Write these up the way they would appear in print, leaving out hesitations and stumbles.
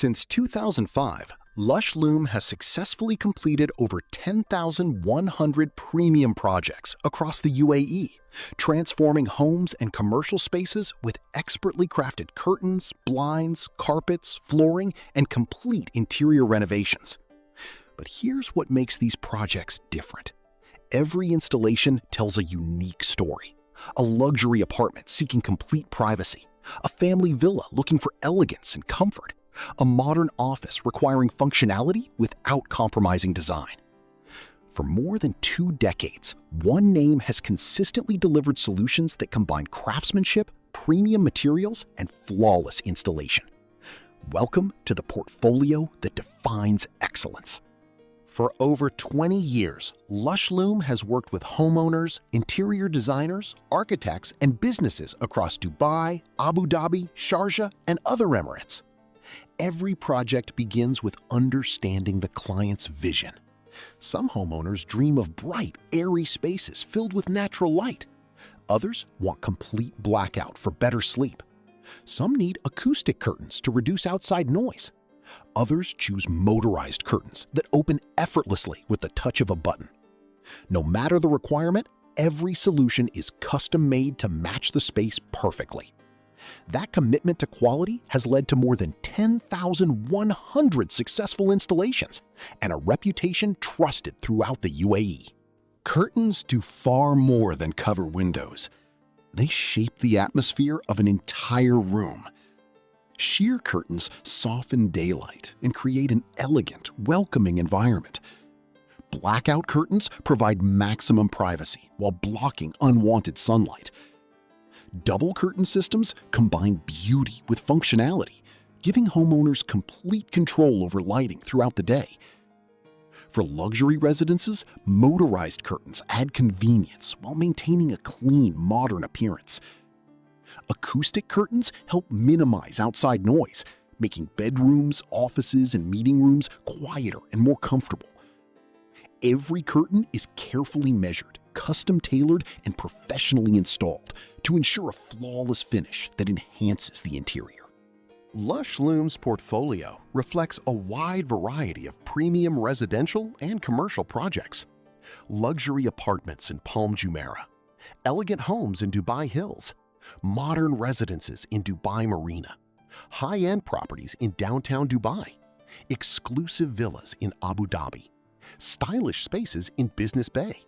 Since 2005, Lush Loom has successfully completed over 10,100 premium projects across the UAE, transforming homes and commercial spaces with expertly crafted curtains, blinds, carpets, flooring, and complete interior renovations. But here's what makes these projects different. Every installation tells a unique story. A luxury apartment seeking complete privacy, a family villa looking for elegance and comfort, a modern office requiring functionality without compromising design. For more than 2 decades, one name has consistently delivered solutions that combine craftsmanship, premium materials, and flawless installation. Welcome to the portfolio that defines excellence. For over 20 years, Lush Loom has worked with homeowners, interior designers, architects, and businesses across Dubai, Abu Dhabi, Sharjah, and other Emirates. Every project begins with understanding the client's vision. Some homeowners dream of bright, airy spaces filled with natural light. Others want complete blackout for better sleep. Some need acoustic curtains to reduce outside noise. Others choose motorized curtains that open effortlessly with the touch of a button. No matter the requirement, every solution is custom-made to match the space perfectly. That commitment to quality has led to more than 10,100 successful installations and a reputation trusted throughout the UAE. Curtains do far more than cover windows. They shape the atmosphere of an entire room. Sheer curtains soften daylight and create an elegant, welcoming environment. Blackout curtains provide maximum privacy while blocking unwanted sunlight. Double curtain systems combine beauty with functionality, giving homeowners complete control over lighting throughout the day. For luxury residences, motorized curtains add convenience while maintaining a clean, modern appearance. Acoustic curtains help minimize outside noise, making bedrooms, offices, and meeting rooms quieter and more comfortable. Every curtain is carefully measured, custom-tailored, and professionally installed to ensure a flawless finish that enhances the interior. Lush Loom's portfolio reflects a wide variety of premium residential and commercial projects. Luxury apartments in Palm Jumeirah, elegant homes in Dubai Hills, modern residences in Dubai Marina, high-end properties in downtown Dubai, exclusive villas in Abu Dhabi, stylish spaces in Business Bay.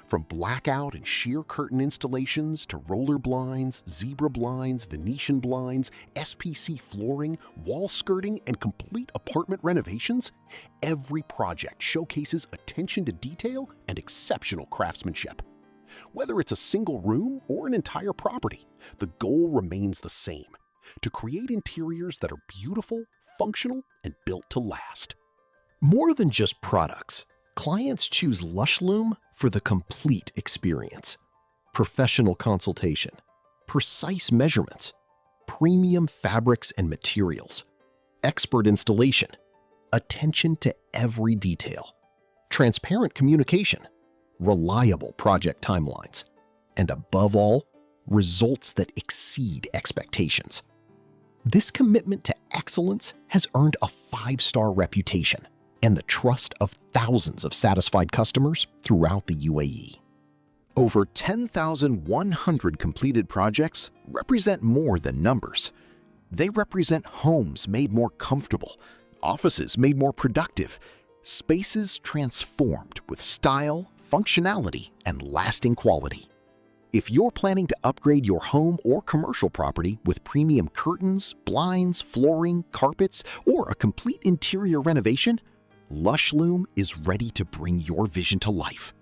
From blackout and sheer curtain installations to roller blinds, zebra blinds, Venetian blinds, SPC flooring, wall skirting, and complete apartment renovations, every project showcases attention to detail and exceptional craftsmanship. Whether it's a single room or an entire property, the goal remains the same: to create interiors that are beautiful, functional, and built to last. More than just products, clients choose Lush Loom for the complete experience. Professional consultation, precise measurements, premium fabrics and materials, expert installation, attention to every detail, transparent communication, reliable project timelines, and above all, results that exceed expectations. This commitment to excellence has earned a 5-star reputation and the trust of thousands of satisfied customers throughout the UAE. Over 10,100 completed projects represent more than numbers. They represent homes made more comfortable, offices made more productive, spaces transformed with style, functionality, and lasting quality. If you're planning to upgrade your home or commercial property with premium curtains, blinds, flooring, carpets, or a complete interior renovation, Lush Loom is ready to bring your vision to life.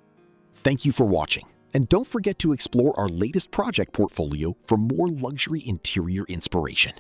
Thank you for watching, and don't forget to explore our latest project portfolio for more luxury interior inspiration.